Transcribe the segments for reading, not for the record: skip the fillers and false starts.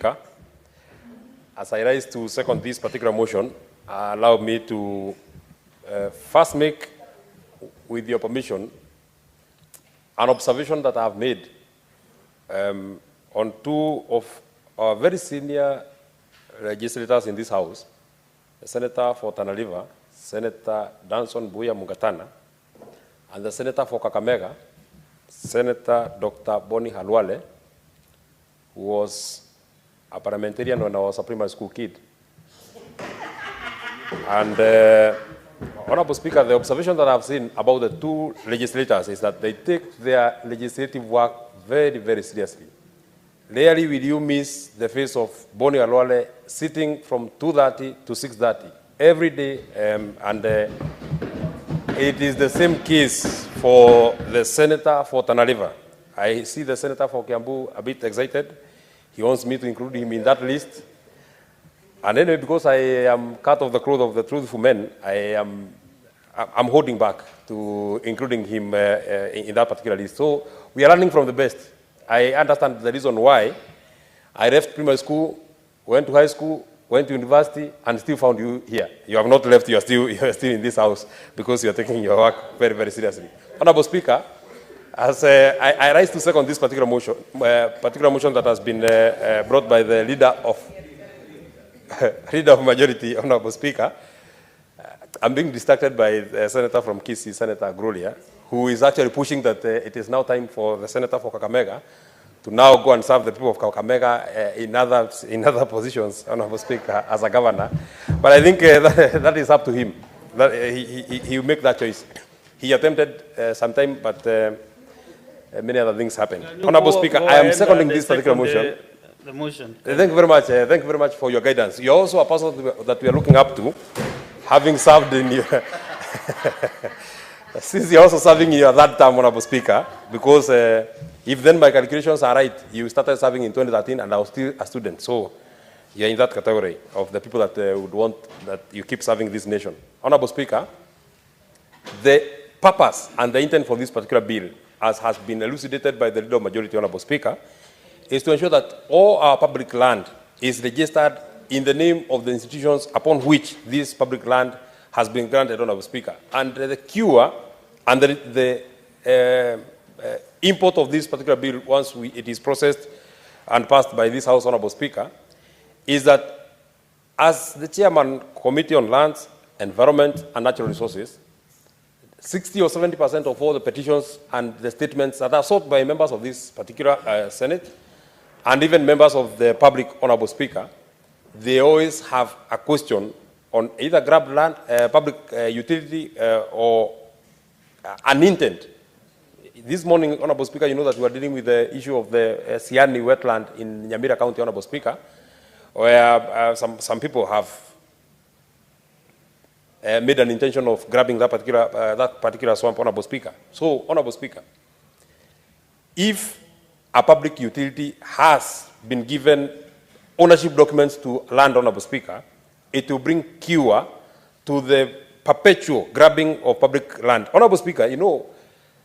Speaker, as I rise to second this particular motion, allow me to first make, with your permission, an observation that I have made on two of our very senior legislators in this House, the Senator for Tana River, Senator Danson Buya Mugatana, and the Senator for Kakamega, Senator Dr. Boni Khalwale, who was a parliamentarian when I was a primary school kid. And Honorable Speaker, the observation that I've seen about the two legislators is that they take their legislative work very, very seriously. Rarely will you miss the face of Boni Khalwale sitting from 2:30 to 6:30 every day, and it is the same case for the Senator for Tana River. I see the Senator for Kiambu a bit excited. He wants me to include him in that list. And anyway, because I am cut of the cloth of the truthful men, I'm holding back to including him in that particular list. So we are learning from the best. I understand the reason why I left primary school, went to high school, went to university, and still found you here. You have not left, you are still in this house because you are taking your work very, very seriously. Honorable Speaker, as I rise to second this particular motion that has been brought by the leader of majority, Honorable Speaker, I'm being distracted by the Senator from Kisii, Senator Grulia, who is actually pushing that it is now time for the Senator for Kakamega to now go and serve the people of Kakamega in other positions, Honorable Speaker, as a governor. But I think that is up to him. That he will make that choice. He attempted sometime, but many other things happened. Honorable Speaker, I am seconding this particular motion. The motion. Thank you very much. Thank you very much for your guidance. You're also a person that we are looking up to, having served in your since you're also serving in your third term, Honorable Speaker, because if then my calculations are right, you started serving in 2013 and I was still a student. So you're in that category of the people that would want that you keep serving this nation. Honorable Speaker, the purpose and the intent for this particular bill, as has been elucidated by the leader of majority, Honorable Speaker, is to ensure that all our public land is registered in the name of the institutions upon which this public land has been granted, Honorable Speaker. And the cure and the import of this particular bill, once it is processed and passed by this House, Honorable Speaker, is that as the Chairman, Committee on Lands, Environment and Natural Resources, 60 or 70% of all the petitions and the statements that are sought by members of this particular Senate and even members of the public, Honorable Speaker, they always have a question on either grab land, public utility, or an intent. This morning, Honorable Speaker, you know that we are dealing with the issue of the Siani wetland in Nyamira County, Honorable Speaker, where some people have made an intention of grabbing that particular swamp, Honorable Speaker. So, Honorable Speaker, if a public utility has been given ownership documents to land, Honorable Speaker, it will bring cure to the perpetual grabbing of public land. Honorable Speaker, you know,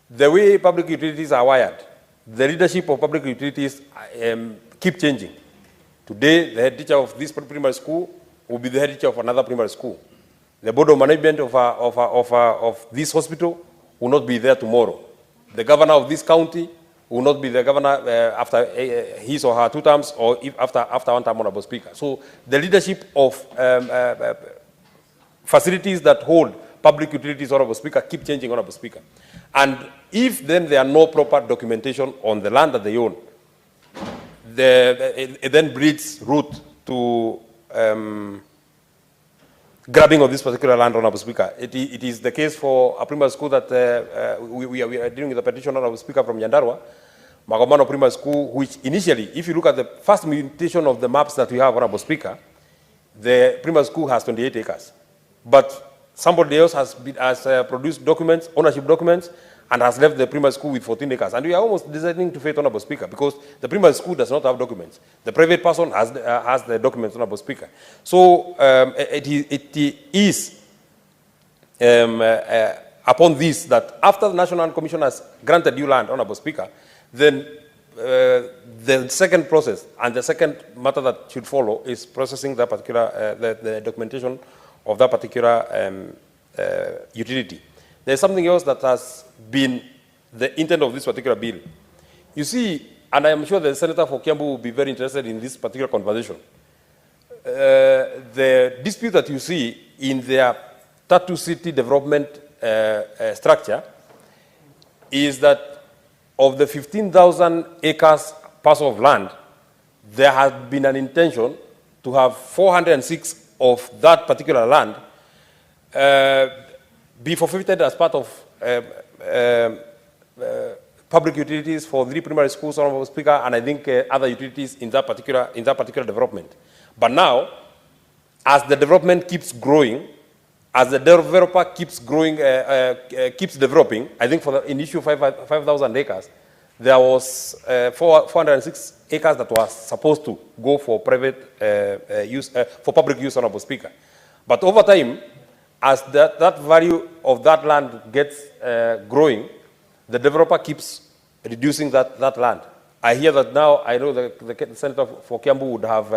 the way public utilities are wired, the leadership of public utilities keep changing. Today, the head teacher of this primary school will be the head teacher of another primary school. The board of management of this hospital will not be there tomorrow. The governor of this county will not be the governor after his or her 2 terms, or after 1 term, Honorable Speaker. So the leadership of facilities that hold public utilities, Honorable Speaker, keep changing, Honorable Speaker. And if then there are no proper documentation on the land that they own, it then breeds root to grabbing of this particular land, Honorable Speaker. It is the case for a primary school that we are dealing with a petition, Honorable Speaker, from Nyandarua, Magomano Primary School, which initially, if you look at the first mutation of the maps that we have, Honorable Speaker, the primary school has 28 acres. But somebody else has produced documents, ownership documents, and has left the primary school with 14 acres. And we are almost deciding to fate, Honorable Speaker, because the primary school does not have documents. The private person has the documents, Honorable Speaker. So it is upon this that after the National Commission has granted you land, Honorable Speaker, then the second process and the second matter that should follow is processing that particular, the documentation of that particular utility. There's something else that has been the intent of this particular bill. You see, and I am sure the Senator for Kiambu will be very interested in this particular conversation. The dispute that you see in their Tatu City development structure is that of the 15,000 acres parcel of land, there has been an intention to have 406 of that particular land be forfeited as part of public utilities for 3 primary schools, Honorable Speaker, and I think other utilities in that particular development. But now, as the development keeps growing, as the developer keeps growing, keeps developing, I think for the initial 5,000 acres, there was 406 acres that was supposed to go for private use, for public use, Honorable Speaker. But over time, as that value of that land gets growing, the developer keeps reducing that land. I hear that now, I know the Senator for Kiambu would have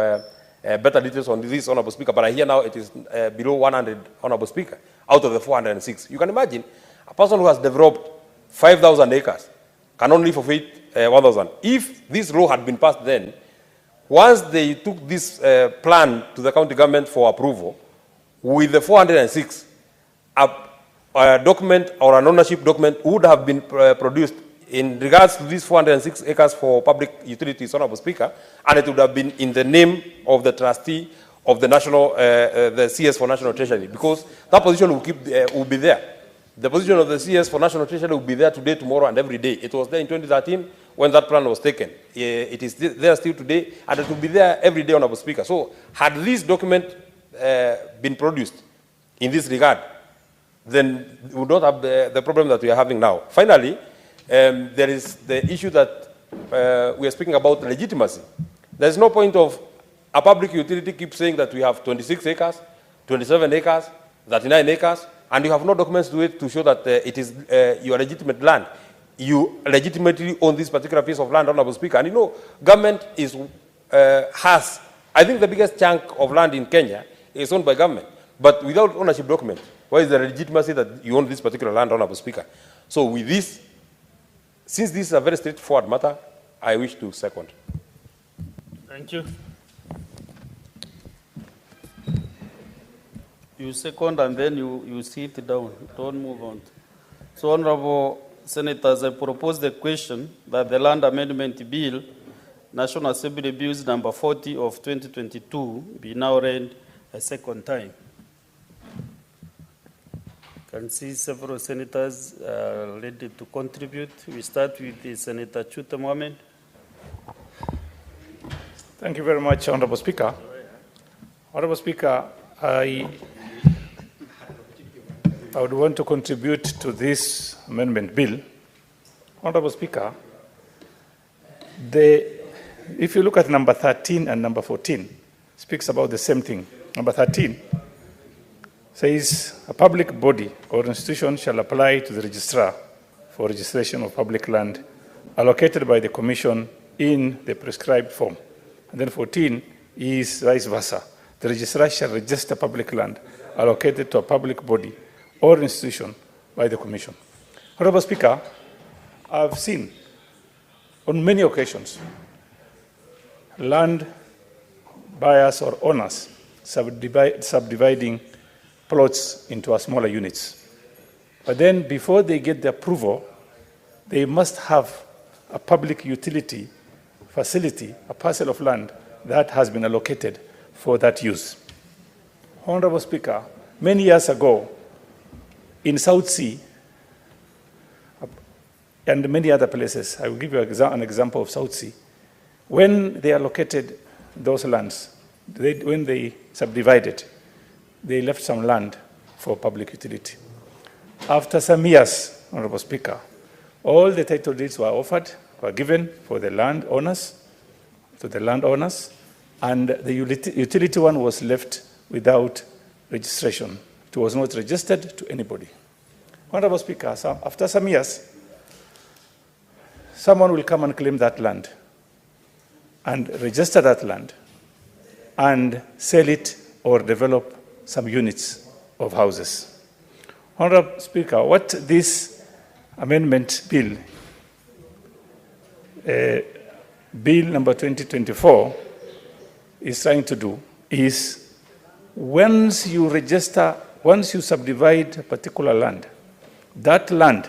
better details on this, Honorable Speaker, but I hear now it is below 100, Honorable Speaker, out of the 406. You can imagine a person who has developed 5,000 acres can only forfeit 1,000. If this law had been passed then, once they took this plan to the county government for approval, with the 406, a document or an ownership document would have been produced in regards to these 406 acres for public utilities, Honorable Speaker, and it would have been in the name of the trustee of the national, the CS for National Treasury, because that position will be there. The position of the CS for National Treasury will be there today, tomorrow, and every day. It was there in 2013 when that plan was taken. It is there still today, and it will be there every day, Honorable Speaker. So, had this document been produced in this regard, then we would not have the problem that we are having now. Finally, there is the issue that we are speaking about legitimacy. There is no point of a public utility keep saying that we have 26 acres, 27 acres, 39 acres, and you have no documents to it to show that it is your legitimate land. You legitimately own this particular piece of land, Honorable Speaker. And you know, government has, I think the biggest chunk of land in Kenya is owned by government. But without ownership document, where is the legitimacy that you own this particular land, Honorable Speaker? So with this, since this is a very straightforward matter, I wish to second. Thank you. You second and then you sit down. Don't move on. So, Honorable Senators, I propose the question that the Land Amendment Bill, National Assembly Bills number 40 of 2022, be now read a second time. Can see several senators ready to contribute. We start with the Senator Chuta Mohamed. Thank you very much, Honorable Speaker. Honorable Speaker, I would want to contribute to this amendment bill. Honorable Speaker, if you look at number 13 and number 14, speaks about the same thing. Number 13 says a public body or institution shall apply to the registrar for registration of public land allocated by the commission in the prescribed form. And then 14 is vice versa. The registrar shall register public land allocated to a public body or institution by the commission. Honorable Speaker, I've seen on many occasions land buyers or owners subdividing plots into smaller units. But then before they get the approval, they must have a public utility facility, a parcel of land that has been allocated for that use. Honorable Speaker, many years ago, in South Sea and many other places, I will give you an example of South Sea, when they allocated those lands, when they subdivided, they left some land for public utility. After some years, Honorable Speaker, all the title deeds were offered, were given for the landowners, to the landowners, and the utility one was left without registration. It was not registered to anybody. Honorable Speaker, after some years, someone will come and claim that land and register that land and sell it or develop some units of houses. Honorable Speaker, what this amendment bill, Bill number 2024, is trying to do is once you subdivide a particular land, that land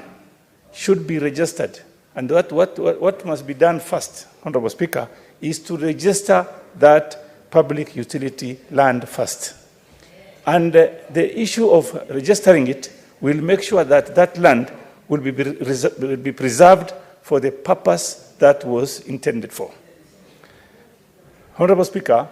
should be registered. And what must be done first, Honorable Speaker, is to register that public utility land first. And the issue of registering it will make sure that that land will be preserved for the purpose that was intended for. Honorable Speaker,